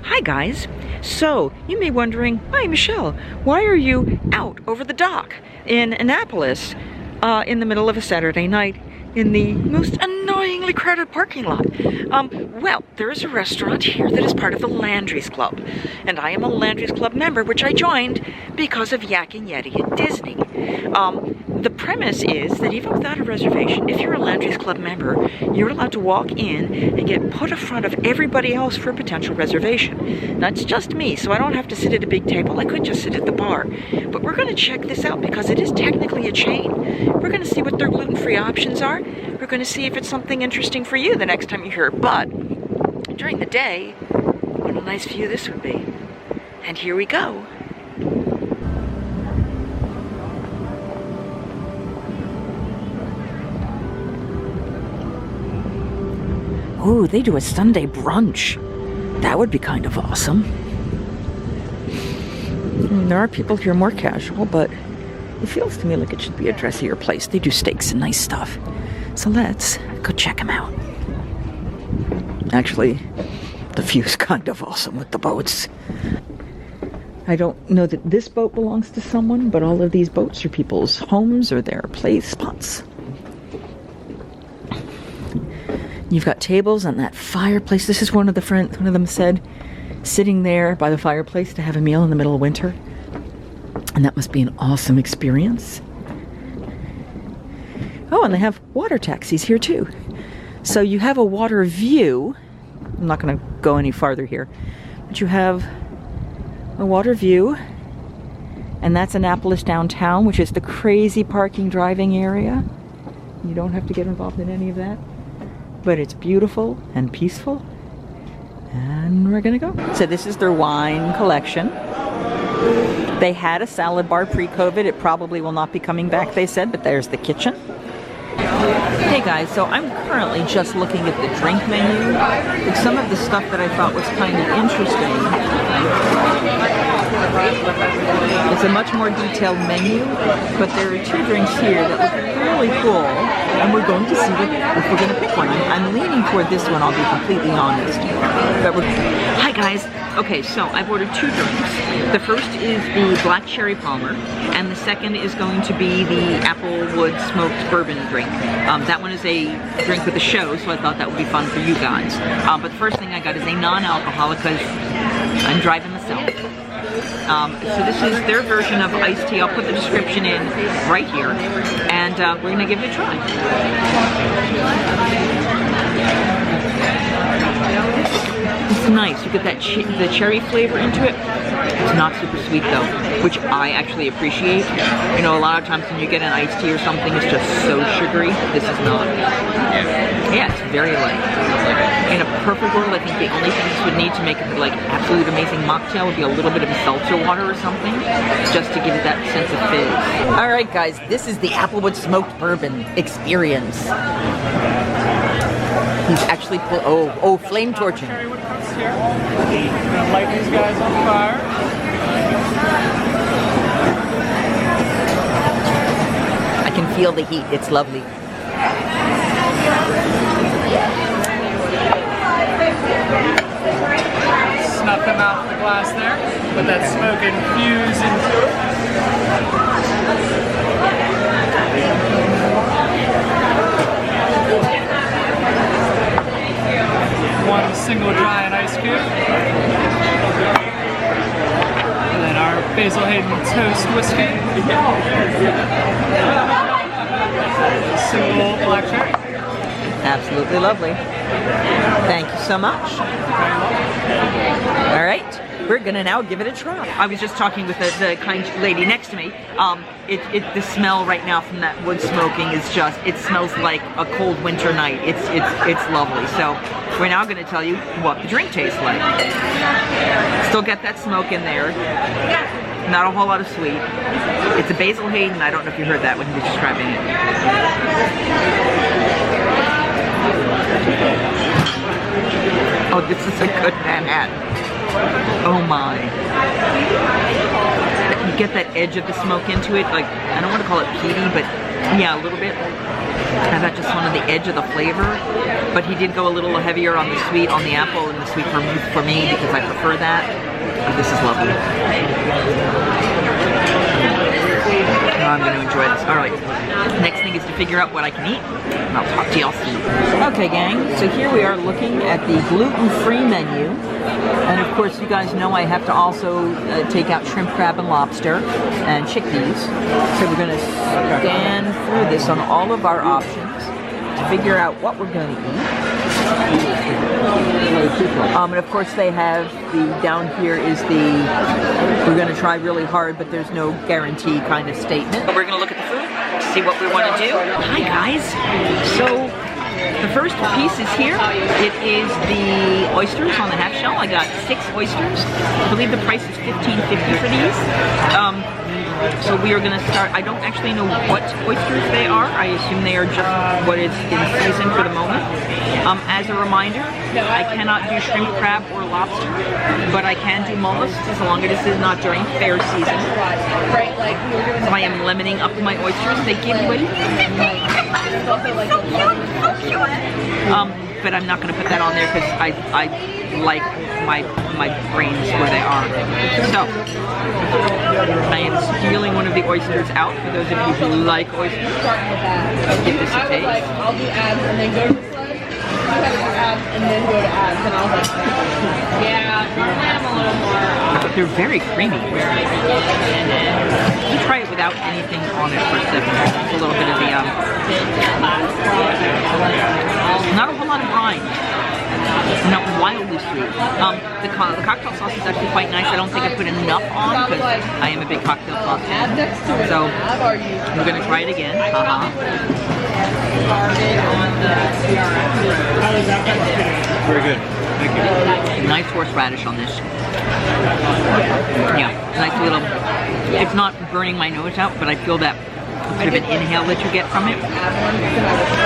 Hi guys. So, you may be wondering, hi Michelle, why are you out over the dock in Annapolis in the middle of a Saturday night in the most annoyingly crowded parking lot? Well, there is a restaurant here that is part of the Landry's Club, and I am a Landry's Club member, which I joined because of Yak and Yeti at Disney. The premise is that even without a reservation, if you're a Landry's Club member, you're allowed to walk in and get put in front of everybody else for a potential reservation. Now, it's just me, so I don't have to sit at a big table. I could just sit at the bar. But we're going to check this out because it is technically a chain. We're going to see what their gluten-free options are. We're going to see if it's something interesting for you the next time you're here. But during the day, what a nice view this would be. And here we go. Ooh, they do a Sunday brunch. That would be kind of awesome. There are people here more casual, but it feels to me like it should be a dressier place. They do steaks and nice stuff. So let's go check them out. Actually, the view's kind of awesome with the boats. I don't know that this boat belongs to someone, but all of these boats are people's homes or their play spots. You've got tables on that fireplace. This is one of them said, sitting there by the fireplace to have a meal in the middle of winter. And that must be an awesome experience. Oh, and they have water taxis here too. So you have a water view. I'm not going to go any farther here. But you have a water view. And that's Annapolis downtown, which is the crazy parking driving area. You don't have to get involved in any of that. But it's beautiful and peaceful. And we're gonna go. So this is their wine collection. They had a salad bar pre-COVID. It probably will not be coming back, they said, but there's the kitchen. Hey guys, so I'm currently just looking at the drink menu. Like some of the stuff that I thought was kind of interesting. It's a much more detailed menu, but there are two drinks here that look really cool, and we're going to see if we're going to pick one. I'm leaning toward this one, I'll be completely honest. But hi guys. Okay, so I've ordered two drinks. The first is the Black Cherry Palmer, and the second is going to be the Applewood Smoked Bourbon drink. That one is a drink with a show, so I thought that would be fun for you guys. But the first thing I got is a non-alcoholic because I'm driving myself. So this is their version of iced tea. I'll put the description in right here, and we're going to give it a try. It's nice. You get that the cherry flavor into it. It's not super sweet though, which I actually appreciate. You know, a lot of times when you get an iced tea or something, it's just so sugary. This is not. Yeah, it's very light. In a perfect world, I think the only thing this would need to make it like absolute amazing mocktail would be a little bit of a seltzer water or something, just to give it that sense of fizz. All right, guys, this is the Applewood Smoked Bourbon experience. He's actually flame torching. Here. Gonna light these guys on fire. I can feel the heat. It's lovely. Snuff them out with the glass there. Let that smoke infuse into it. One single giant ice cube. And then our Basil Hayden toast whiskey. Single black cherry. Absolutely lovely. Thank you so much. All right, we're gonna now give it a try. I was just talking with the kind lady next to me. The smell right now from that wood smoking is just, it smells like a cold winter night. It's lovely. So we're now gonna tell you what the drink tastes like. Still get that smoke in there. Not a whole lot of sweet. It's a Basil Hayden. I don't know if you heard that when he was describing it. Oh, this is a good Manhattan. Oh my. You get that edge of the smoke into it. Like, I don't want to call it peaty, but yeah, a little bit. I got just one of the edge of the flavor. but he did go a little heavier on the sweet on the apple and the sweet vermouth for me because I prefer that. But this is lovely. Oh, I'm going to enjoy this. All right. Next thing is to figure out what I can eat, and I'll talk to y'all soon. Okay, gang. So here we are looking at the gluten-free menu. And of course, you guys know I have to also take out shrimp, crab, and lobster, and chickpeas. So we're going to scan through this on all of our options to figure out what we're going to eat. And of course they have down here is we're going to try really hard, but there's no guarantee kind of statement. But we're going to look at the food, see what we want to do. Hi guys. So the first piece is here. It is the oysters on the half shell. I got 6 oysters. I believe the price is $15.50 for these. So we are going to start. I don't actually know what oysters they are. I assume they are just what is in season for the moment. As a reminder, I cannot do shrimp, crab, or lobster, but I can do mollusks as long as this is not during fair season. So I am lemoning up my oysters. They give you a but I'm not going to put that on there because I like my brains where they are. So I am stealing one of the oysters out for those of you who like oysters. Give this a taste. I'll do abs and then go to sled. You have to do abs and then go to abs, and I was like, yeah, normally I'm a little more. They're very creamy. You try it without anything on it for a second. It's a little bit of the not a whole lot of brine. Not wildly sweet. The cocktail sauce is actually quite nice. I don't think I put enough on because I am a big cocktail sauce fan. So we're going to try it again. Very good. Thank you. Nice horseradish on this. Yeah, nice little. It's not burning my nose out, but I feel that bit of an inhale that you get from it.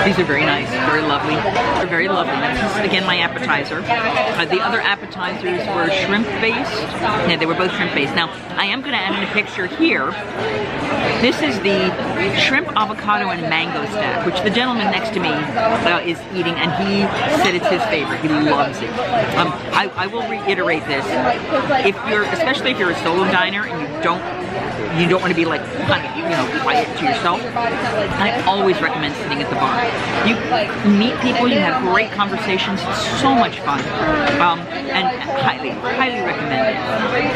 These are very nice, very lovely. They're very lovely. This is again my appetizer. The other appetizers were shrimp based. Yeah, they were both shrimp based. Now I am going to add in a picture here. This is the shrimp, avocado, and mango stack, which the gentleman next to me is eating, and he said it's his favorite. He loves it. I will reiterate this. If you're, especially if you're a solo diner and you don't want to be like kind of, quiet to yourself, I always recommend sitting at the bar. You meet people, you have great conversations, it's so much fun, and highly recommend it.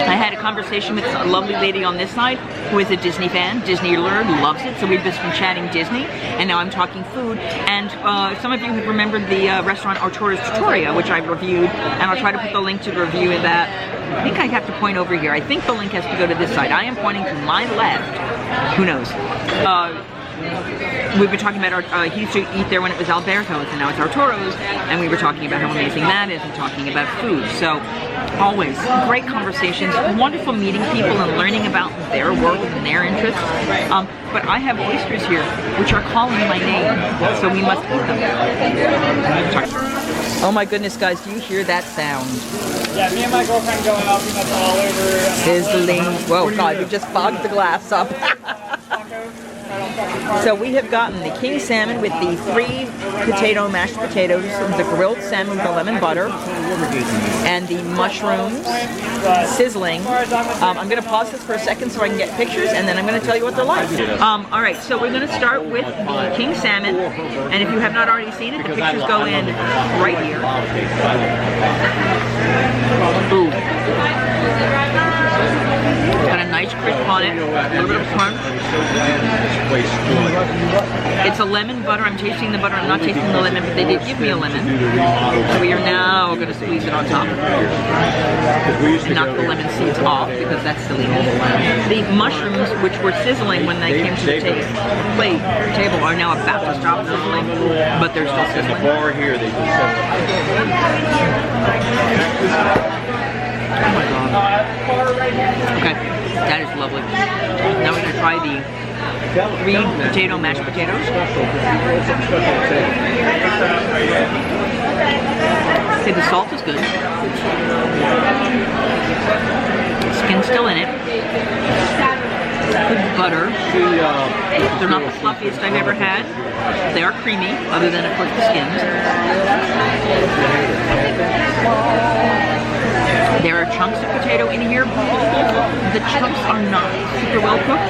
I had a conversation with a lovely lady on this side who is a Disney fan, Disney alert, loves it, so we've just been chatting Disney, and now I'm talking food, and some of you have remembered the restaurant Artura's Trattoria, which I've reviewed, and I'll try to put the link to the review of that. I think I have to point over here. I think the link has to go to this side. I am pointing to my left. Who knows? We've been talking about he used to eat there when it was Alberto's, and now it's Arturo's, and we were talking about how amazing that is and talking about food. So always great conversations, wonderful meeting people and learning about their work and their interests. But I have oysters here which are calling my name, so we must eat them. Oh my goodness, guys, do you hear that sound? Yeah, me and my girlfriend going out pretty much all over. Sizzling. Whoa, God, we just fogged the glass up. So we have gotten the king salmon with the 3 potato mashed potatoes, the grilled salmon with the lemon butter, and the mushrooms sizzling. I'm going to pause this for a second so I can get pictures, and then I'm going to tell you what they're like. All right, so we're going to start with the king salmon, and if you have not already seen it, the pictures go in right here. Ooh. Got a nice crisp on it, a little bit of crunch. It's a lemon butter. I'm tasting the butter. I'm not tasting the lemon, but they did give me a lemon. So we are now going to squeeze it on top. And knock the lemon seeds off because that's illegal. The mushrooms, which were sizzling when they came to the table, are now about to stop sizzling, but they're still sizzling. Bar here, they Oh my God. Okay, that is lovely. Now we're going to try the 3 potato mashed potatoes. Okay, the salt is good. Skin's still in it. Good butter. They're not the fluffiest I've ever had. They are creamy, other than, of course, the skins. There are chunks of potato in here. The chunks are not super well cooked.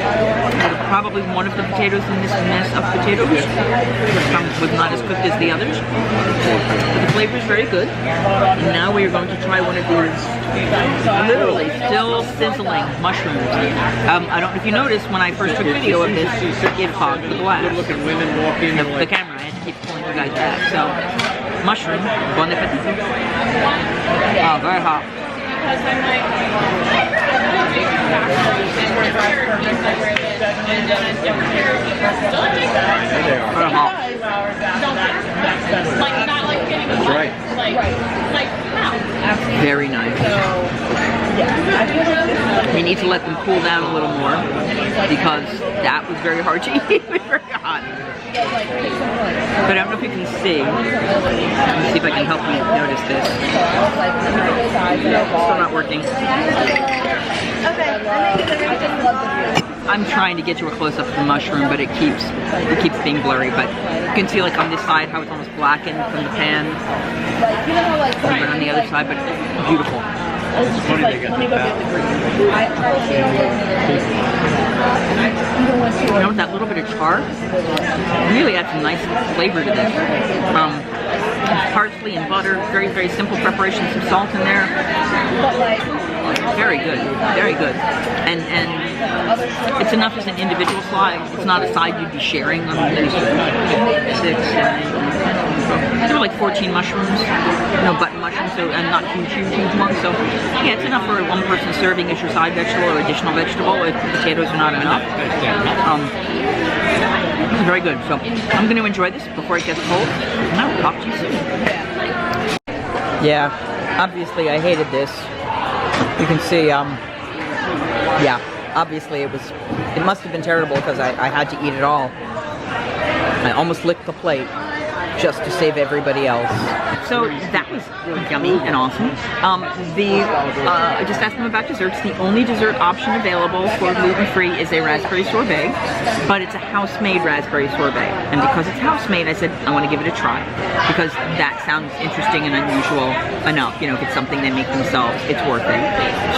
Probably one of the potatoes in this mess of potatoes was not as cooked as the others. But the flavor is very good. And now we are going to try one of these literally still sizzling mushrooms. I don't know if you noticed when I first took video of this, it fogged the glass. The camera, I had to keep pulling you guys back. So, mushroom, bon appetit. Oh, very hot. Very nice. We need to let them cool down a little more because that was very hard to eat. It was very hot. But I don't know if you can see. Let me see if I can help you notice this. Still not working. I'm trying to get you a close-up of the mushroom, but it keeps being blurry. But you can see, like on this side, how it's almost blackened from the pan. But on the other side, but beautiful. It's funny they got the You know, with that little bit of char, really adds a nice flavor to this. Parsley and butter, very, very simple preparation, some salt in there. Very good, very good. And it's enough as an individual side. It's not a side you'd be sharing on these 6, 7, 8. There were like 14 mushrooms, button mushrooms, so, and not huge ones. So yeah, it's enough for one person serving as your side vegetable or additional vegetable if the potatoes are not enough. This is very good. So I'm going to enjoy this before it gets cold, and I'll talk to you soon. Yeah, obviously I hated this. You can see, yeah, obviously it must have been terrible because I had to eat it all. I almost licked the plate just to save everybody else. So that was yummy and awesome. I just asked them about desserts. The only dessert option available for gluten-free is a raspberry sorbet, but it's a house-made raspberry sorbet. And because it's house-made, I said, I want to give it a try because that sounds interesting and unusual enough. You know, if it's something they make themselves, it's worth it.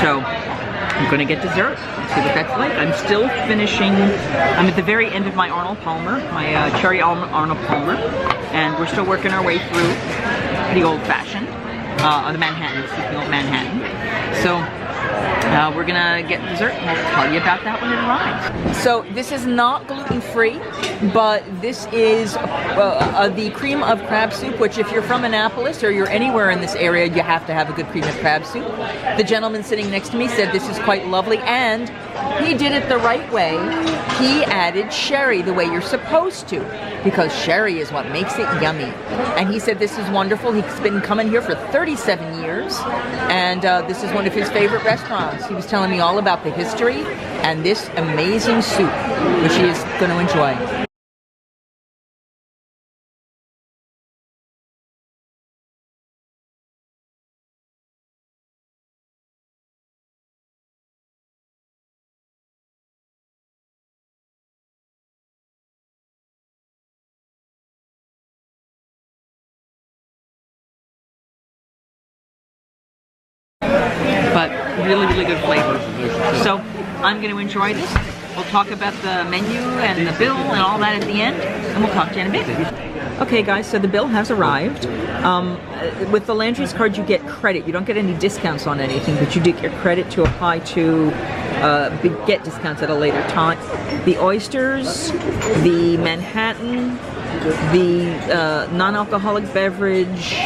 So I'm gonna get dessert, see what that's like. I'm still finishing, I'm at the very end of my Arnold Palmer, my cherry Arnold Palmer, and we're still working our way through the old-fashioned, the Manhattan, old Manhattan. So we're gonna get dessert and we'll tell you about that when it arrives. So this is not gluten-free, but this is the cream of crab soup, which if you're from Annapolis or you're anywhere in this area, you have to have a good cream of crab soup. The gentleman sitting next to me said this is quite lovely, and he did it the right way. He added sherry the way you're supposed to, because sherry is what makes it yummy. And he said this is wonderful. He's been coming here for 37 years, and this is one of his favorite restaurants. He was telling me all about the history and this amazing soup, which he is going to enjoy. But really, really good flavor. So I'm going to enjoy this. We'll talk about the menu and the bill and all that at the end, and we'll talk to you in a bit. Okay guys, so the bill has arrived. With the Landry's card you get credit. You don't get any discounts on anything, but you do get credit to apply to get discounts at a later time. The oysters, the Manhattan, the non-alcoholic beverage,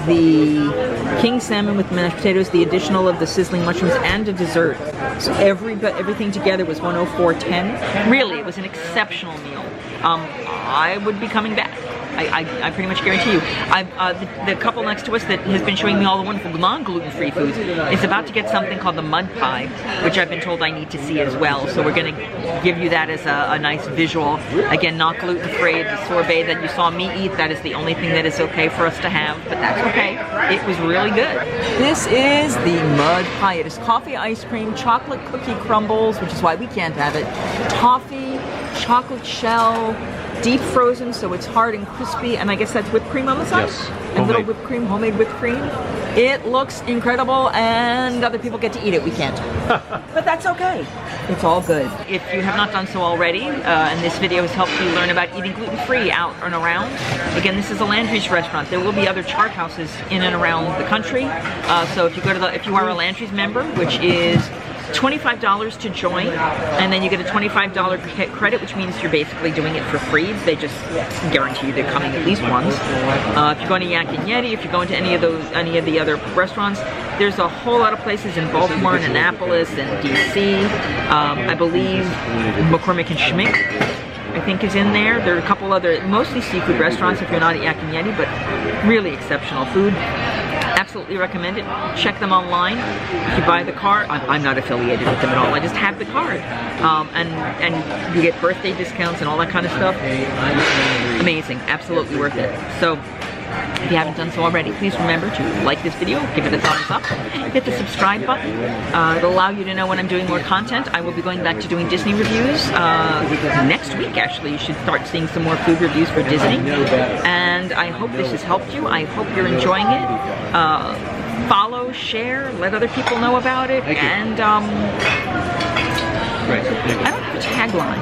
the king salmon with mashed potatoes, the additional of the sizzling mushrooms, and a dessert. So everything together was $104.10. Really, it was an exceptional meal. I would be coming back. I pretty much guarantee you. The couple next to us that has been showing me all the wonderful non-gluten-free foods is about to get something called the mud pie, which I've been told I need to see as well. So we're going to give you that as a nice visual. Again, not gluten-free. The sorbet that you saw me eat, that is the only thing that is okay for us to have, but that's okay. It was really good. This is the mud pie. It is coffee ice cream, chocolate cookie crumbles, which is why we can't have it, toffee, chocolate shell, deep frozen, so it's hard and crispy, and I guess that's whipped cream on the side? Yes. And little whipped cream, homemade whipped cream. It looks incredible, and other people get to eat it. We can't. But that's okay. It's all good. If you have not done so already, and this video has helped you learn about eating gluten-free out and around, again, this is a Landry's restaurant. There will be other chart houses in and around the country. So if you are a Landry's member, which is $25 to join, and then you get a $25 credit, which means you're basically doing it for free. They just guarantee you they're coming at least once. If you're going to Yak and Yeti, if you're going to any of the other restaurants, there's a whole lot of places in Baltimore and Annapolis and DC. I believe McCormick and Schmidts, I think, is in there. There are a couple other, mostly seafood restaurants if you're not at Yak and Yeti, but really exceptional food. Absolutely recommend it. Check them online. If you buy the card, I'm not affiliated with them at all. I just have the card, and you get birthday discounts and all that kind of stuff. Amazing, absolutely worth it. So if you haven't done so already, please remember to like this video, give it a thumbs up, hit the subscribe button. It'll allow you to know when I'm doing more content. I will be going back to doing Disney reviews next week, actually. You should start seeing some more food reviews for Disney. And I hope this has helped you. I hope you're enjoying it. Follow, share, let other people know about it. And I don't have a tagline.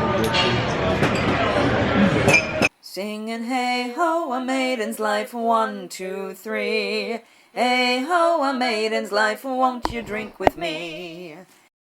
Singing hey ho, a maiden's life, 1, 2, 3. Hey ho, a maiden's life, won't you drink with me?